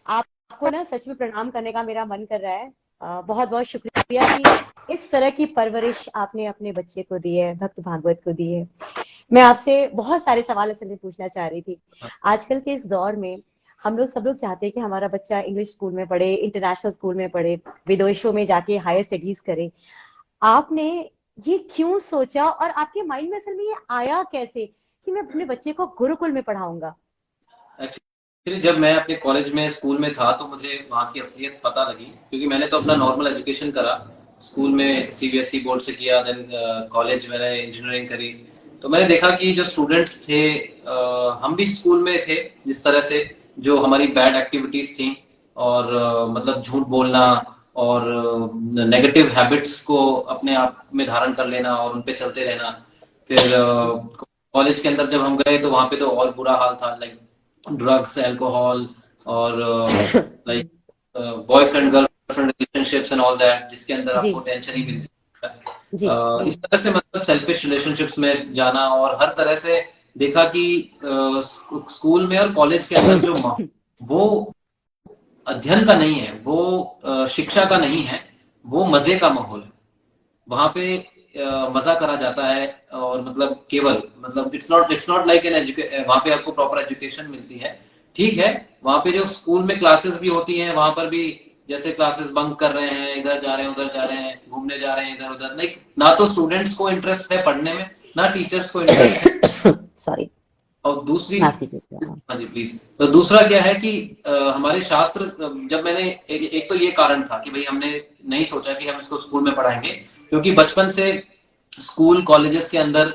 आपको ना सच में प्रणाम करने का मेरा मन कर रहा है। बहुत बहुत शुक्रिया कि इस तरह की परवरिश आपने अपने बच्चे को दी है, भक्त भागवत को दी है। मैं आपसे बहुत सारे सवाल असल में पूछना चाह रही थी। आजकल के इस दौर में हम लोग सब लोग चाहते हैं कि हमारा बच्चा इंग्लिश स्कूल में पढ़े, इंटरनेशनल स्कूल में पढ़े, विदेशों में जाके हायर स्टडीज करे। आपने ये क्यों सोचा और आपके माइंड में असल में ये आया कैसे कि मैं अपने बच्चे को गुरुकुल में पढ़ाऊंगा? एक्चुअली जब मैं अपने कॉलेज में स्कूल में था तो मुझे वहाँ की असलियत पता लगी, क्योंकि मैंने तो अपना नॉर्मल एजुकेशन करा। स्कूल में सीबीएसई बोर्ड से किया, देन कॉलेज मैंने इंजीनियरिंग करी। तो मैंने देखा कि जो स्टूडेंट्स थे, हम भी स्कूल में थे जिस तरह से, जो हमारी बैड एक्टिविटीज थी और मतलब झूठ बोलना और नेगेटिव हैबिट्स को अपने आप में धारण कर लेना और उन पे चलते रहना। फिर कॉलेज के अंदर जब हम गए तो वहां पे तो और बुरा हाल था, लाइक ड्रग्स, अल्कोहल और like boyfriend girlfriend relationships and all that, जिसके अंदर जी आपको टेंशन ही मिलती है। जी जी। इस तरह से मतलब सेल्फिश रिलेशनशिप्स में जाना, और हर तरह से देखा कि स्कूल में और कॉलेज के अंदर जो वो अध्ययन का नहीं है, वो शिक्षा का नहीं है, वो मजे का माहौल है। वहां पे मजा करा जाता है, और मतलब केवल मतलब इट्स नॉट लाइक एन वहां पे आपको प्रॉपर एजुकेशन मिलती है। ठीक है, वहां पे जो स्कूल में क्लासेस भी होती हैं, वहां पर भी जैसे क्लासेस बंक कर रहे हैं, इधर जा रहे हैं, उधर जा रहे हैं, घूमने जा रहे हैं इधर उधर, नहीं, ना तो स्टूडेंट्स को इंटरेस्ट है पढ़ने में, ना टीचर्स को इंटरेस्ट है। सॉरी, और दूसरी, माफ कीजिएगा। हाँ जी प्लीज। तो दूसरा क्या है कि हमारे शास्त्र, जब मैंने एक तो ये कारण था कि भाई हमने नहीं सोचा कि हम इसको स्कूल में पढ़ाएंगे, क्योंकि बचपन से स्कूल कॉलेजेस के अंदर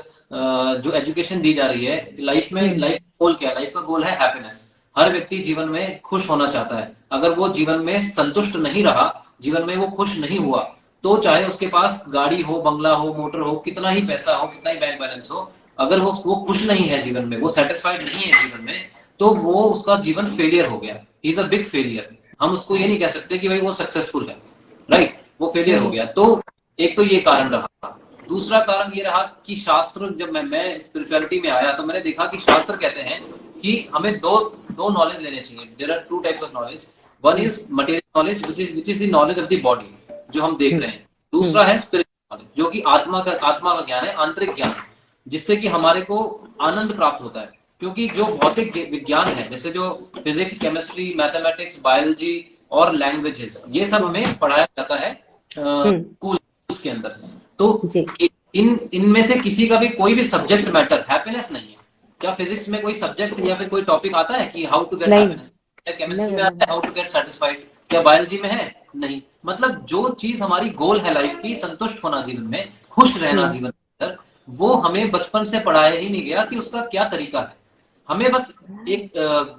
जो एजुकेशन दी जा रही है, लाइफ में, लाइफ गोल क्या है? लाइफ का गोल है हैप्पीनेस। हर व्यक्ति जीवन में खुश होना चाहता है। अगर वो जीवन में संतुष्ट नहीं रहा, जीवन में वो खुश नहीं हुआ, तो चाहे उसके पास गाड़ी हो, बंगला हो, मोटर हो, कितना ही पैसा हो, कितना ही बैंक बैलेंस हो, अगर वो खुश नहीं है जीवन में, वो सेटिस्फाइड नहीं है जीवन में, तो वो उसका जीवन फेलियर हो गया। He is a big failure. हम उसको ये नहीं कह सकते कि भाई वो सक्सेसफुल है, राइट? वो फेलियर हो गया। तो एक तो ये कारण रहा। दूसरा कारण ये रहा कि शास्त्र, जब मैं स्पिरिचुअलिटी में आया तो मैंने देखा कि शास्त्र कहते हैं कि हमें दो दो नॉलेज लेने चाहिए। There are two types of knowledge. One is material knowledge, which is the knowledge of the body, जो हम देख रहे हैं। दूसरा है स्पिरिचुअल नॉलेज, जो कि आत्मा का ज्ञान है, आंतरिक ज्ञान, जिससे कि हमारे को आनंद प्राप्त होता है। क्योंकि जो भौतिक विज्ञान है, जैसे जो फिजिक्स, केमिस्ट्री, मैथमेटिक्स, बायोलॉजी और लैंग्वेजेस, ये सब हमें पढ़ाया जाता है स्कूल के अंदर। तो जी इनमें से किसी का भी कोई भी सब्जेक्ट मैटर, हैप्पीनेस नहीं है। क्या फिजिक्स में कोई सब्जेक्ट या फिर कोई टॉपिक आता है कि हाउ टू गेट नहीं। हैप्पीनेस? क्या केमिस्ट्री में नेवर आता नेवर। है हाउ टू गेट सेटिस्फाइड? क्या बायोलॉजी में है? नहीं। मतलब जो चीज हमारी गोल है लाइफ की, संतुष्ट होना जीवन में, खुश रहना जीवन के अंदर, वो हमें बचपन से पढ़ाया ही नहीं गया कि उसका क्या तरीका है। हमें बस एक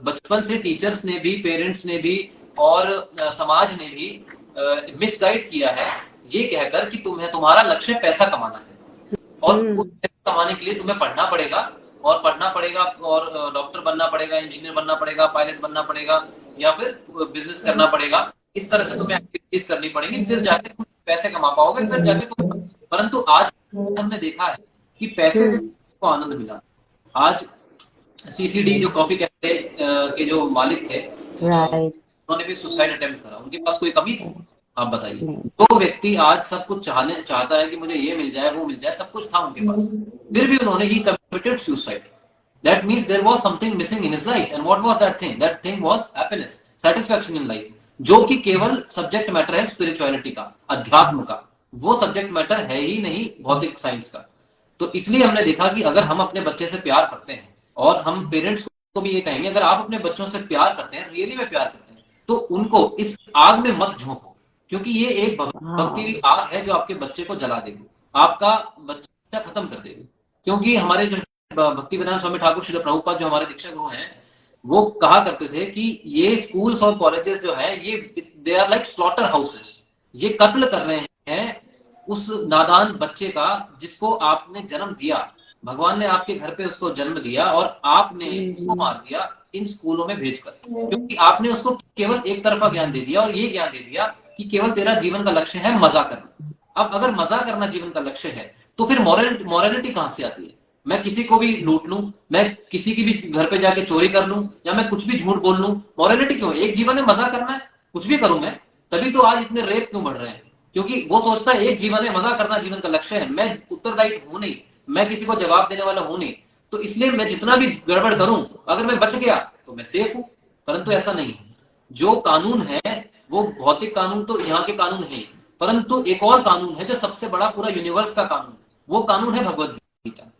बचपन से टीचर्स ने भी, पेरेंट्स ने भी और समाज ने भी मिसगाइड किया है, ये कहकर कि तुम्हारा लक्ष्य पैसा कमाना है, और उस पैसा कमाने के लिए तुम्हें पढ़ना पड़ेगा, और पढ़ना पड़ेगा, और डॉक्टर बनना पड़ेगा, इंजीनियर बनना पड़ेगा, पायलट बनना पड़ेगा, या फिर बिजनेस करना पड़ेगा। इस तरह से तुम्हें एक्टिविटीज करनी पड़ेंगी, फिर जाके तुम पैसे कमा पाओगे, फिर जाके तुम। परंतु आज हमने देखा है कि पैसे से को आनंद मिला। आज सीसीडी, जो कॉफी कैफे के जो मालिक थे, राइट। उन्होंने भी सुसाइड अटेम्प्ट करा। उनके पास कोई कमी थी? आप बताइए। तो व्यक्ति आज सब कुछ चाहता है कि मुझे ये मिल जाए, वो मिल जाए, सब कुछ था उनके पास, फिर भी उन्होंने ही committed suicide. That means there was something missing in his life, and what was that thing? That thing was happiness, satisfaction in life, जो कि केवल सब्जेक्ट मैटर है स्पिरिचुअलिटी का, अध्यात्म का। वो सब्जेक्ट मैटर है ही नहीं भौतिक साइंस का। तो इसलिए हमने देखा कि अगर हम अपने बच्चे से प्यार करते हैं, और हम पेरेंट्स को भी ये कहेंगे, अगर आप अपने बच्चों से प्यार करते हैं, रियली में प्यार करते हैं, तो उनको इस आग में मत झोंको, क्योंकि ये एक भक्ति की आग है जो आपके बच्चे को जला देगी, आपका बच्चा खत्म कर देगी। क्योंकि हमारे जो भक्ति वेदांत स्वामी ठाकुर श्रील प्रभुपाद, जो हमारे दीक्षा गुरु हैं, वो कहा करते थे कि ये स्कूल्स और कॉलेजेस जो है, ये they are like slaughter houses. ये कत्ल कर रहे हैं उस नादान बच्चे का, जिसको आपने जन्म दिया। भगवान ने आपके घर पे उसको जन्म दिया, और आपने उसको मार दिया इन स्कूलों में भेजकर, क्योंकि आपने उसको केवल एक तरफा ज्ञान दे दिया, और ये ज्ञान दे दिया कि केवल तेरा जीवन का लक्ष्य है मजा करना। अब अगर मजा करना जीवन का लक्ष्य है, तो फिर मॉरलिटी कहां से आती है? मैं किसी को भी लूट लूं, मैं किसी की भी घर पे जाके चोरी कर लूं, या मैं कुछ भी झूठ बोल लूं, मॉरलिटी क्यों? एक जीवन है, मजा करना है, कुछ भी करूं मैं। तभी तो आज इतने रेप क्यों बढ़ रहे हैं? क्योंकि वो सोचता है एक जीवन है, मजा करना जीवन का लक्ष्य है, मैं उत्तरदायी हूं नहीं, मैं किसी को जवाब देने वाला हूं नहीं। तो इसलिए मैं जितना भी गड़बड़ करूं, अगर मैं बच गया तो मैं सेफ हूं। परंतु ऐसा नहीं है। जो कानून है वो भौतिक कानून तो यहाँ के कानून है, परंतु एक और कानून है जो सबसे बड़ा पूरा यूनिवर्स का कानून, वो कानून है भगवत गीता।